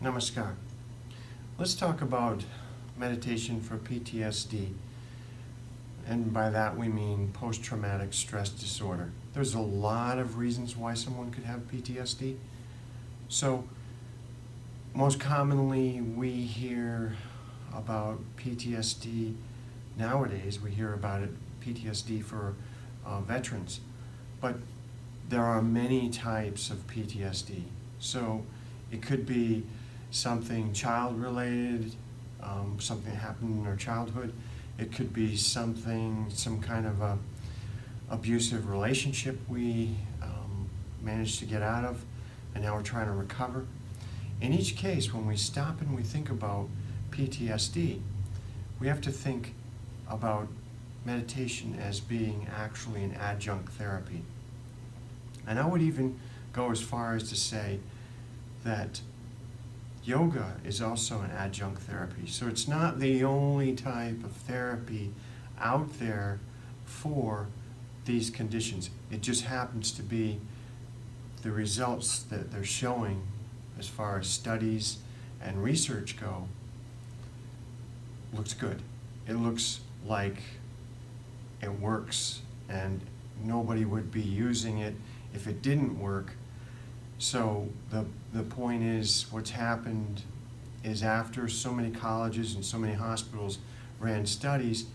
Namaskar. Let's talk about meditation for PTSD. And by that we mean post-traumatic stress disorder. There's a lot of reasons why someone could have PTSD. So, most commonly we hear about PTSD nowadays. We hear about it, PTSD for veterans. But there are many types of PTSD. So, it could be something child-related, something that happened in our childhood. It could be some kind of a abusive relationship we managed to get out of, and now we're trying to recover. In each case, when we stop and we think about PTSD, we have to think about meditation as being actually an adjunct therapy. And I would even go as far as to say that yoga is also an adjunct therapy. So it's not the only type of therapy out there for these conditions. It just happens to be the results that they're showing as far as studies and research go looks good. It looks like it works, and nobody would be using it if it didn't work. So the point is, what's happened is after so many colleges and so many hospitals ran studies,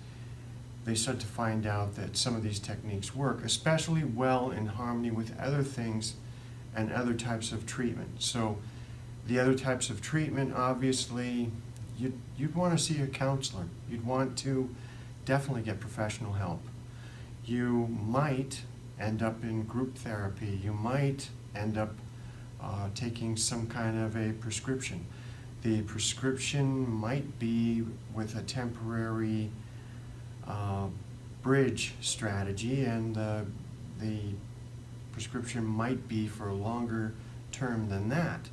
they started to find out that some of these techniques work, especially well in harmony with other things and other types of treatment. So the other types of treatment, obviously, you'd want to see a counselor. You'd want to definitely get professional help. You might end up in group therapy. You might end up taking some kind of a prescription. The prescription might be with a temporary bridge strategy, and the prescription might be for a longer term than that.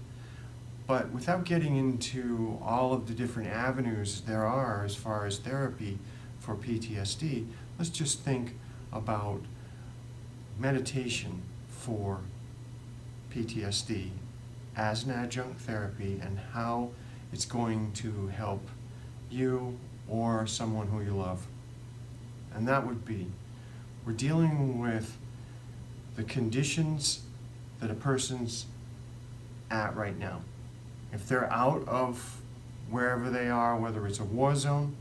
But without getting into all of the different avenues there are as far as therapy for PTSD, let's just think about meditation for PTSD as an adjunct therapy and how it's going to help you or someone who you love. And that would be, we're dealing with the conditions that a person's at right now. If they're out of wherever they are, whether it's a war zone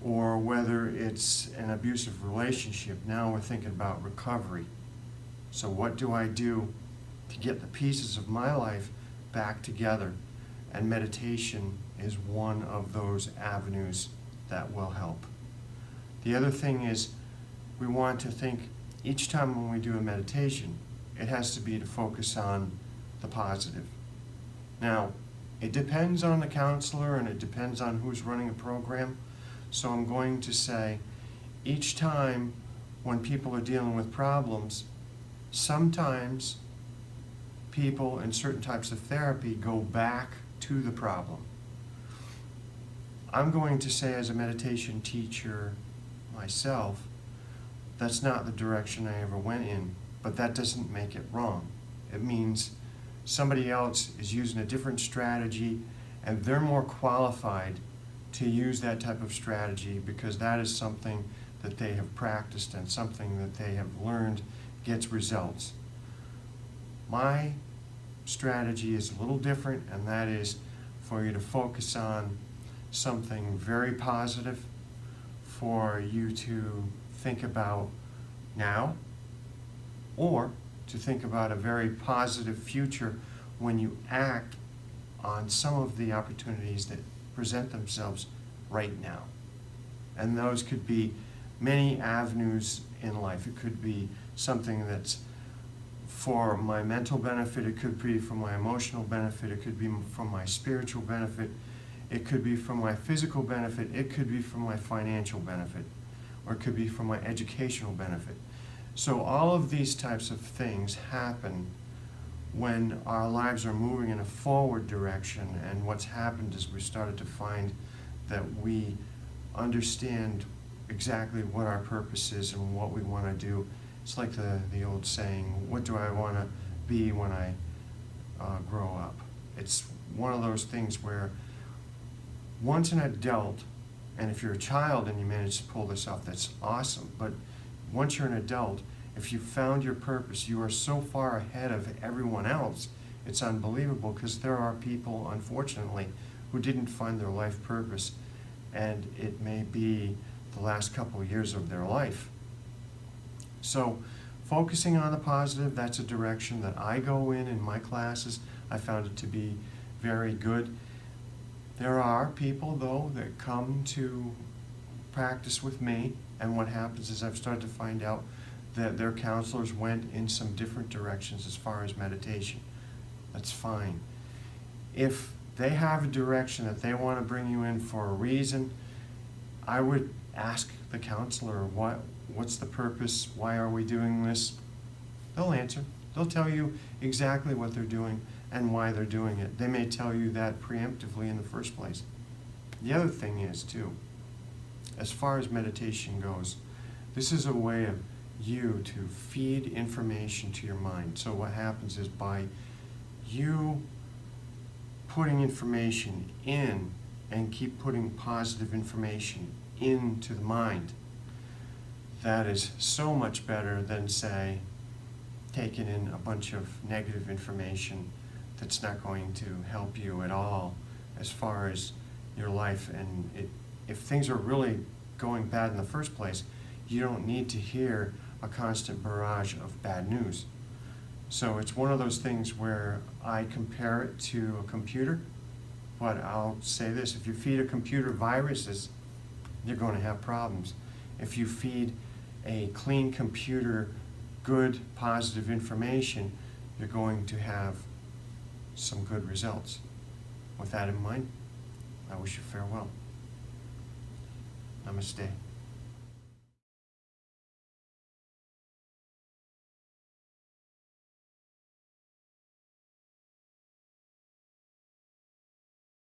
or whether it's an abusive relationship, now we're thinking about recovery. So what do I do to get the pieces of my life back together? And meditation is one of those avenues that will help. The other thing is, we want to think each time when we do a meditation, it has to be to focus on the positive. Now, it depends on the counselor and it depends on who's running a program. So I'm going to say, each time when people are dealing with problems, sometimes people in certain types of therapy go back to the problem. I'm going to say, as a meditation teacher myself, that's not the direction I ever went in, but that doesn't make it wrong. It means somebody else is using a different strategy and they're more qualified to use that type of strategy because that is something that they have practiced and something that they have learned gets results. My strategy is a little different, and that is for you to focus on something very positive, for you to think about now, or to think about a very positive future when you act on some of the opportunities that present themselves right now. And those could be many avenues in life. It could be something that's for my mental benefit, it could be for my emotional benefit, it could be for my spiritual benefit, it could be for my physical benefit, it could be for my financial benefit, or it could be for my educational benefit. So all of these types of things happen when our lives are moving in a forward direction, and what's happened is we started to find that we understand exactly what our purpose is and what we want to do. It's like the old saying, what do I want to be when I grow up? It's one of those things where once an adult, and if you're a child and you manage to pull this off, that's awesome. But once you're an adult, if you found your purpose, you are so far ahead of everyone else, it's unbelievable, because there are people, unfortunately, who didn't find their life purpose, and it may be the last couple of years of their life. So focusing on the positive, that's a direction that I go in my classes. I found it to be very good. There are people, though, that come to practice with me, and what happens is I've started to find out that their counselors went in some different directions as far as meditation. That's fine. If they have a direction that they want to bring you in for a reason, I would ask the counselor, what's the purpose? Why are we doing this? They'll answer. They'll tell you exactly what they're doing and why they're doing it. They may tell you that preemptively in the first place. The other thing is, too, as far as meditation goes, this is a way of you to feed information to your mind. So what happens is, by you putting information in and keep putting positive information into the mind, that is so much better than, say, taking in a bunch of negative information that's not going to help you at all as far as your life. And if things are really going bad in the first place, you don't need to hear a constant barrage of bad news. So it's one of those things where I compare it to a computer, but I'll say this: if you feed a computer viruses, you're going to have problems. If you feed a clean computer good, positive information, you're going to have some good results. With that in mind, I wish you farewell. Namaste.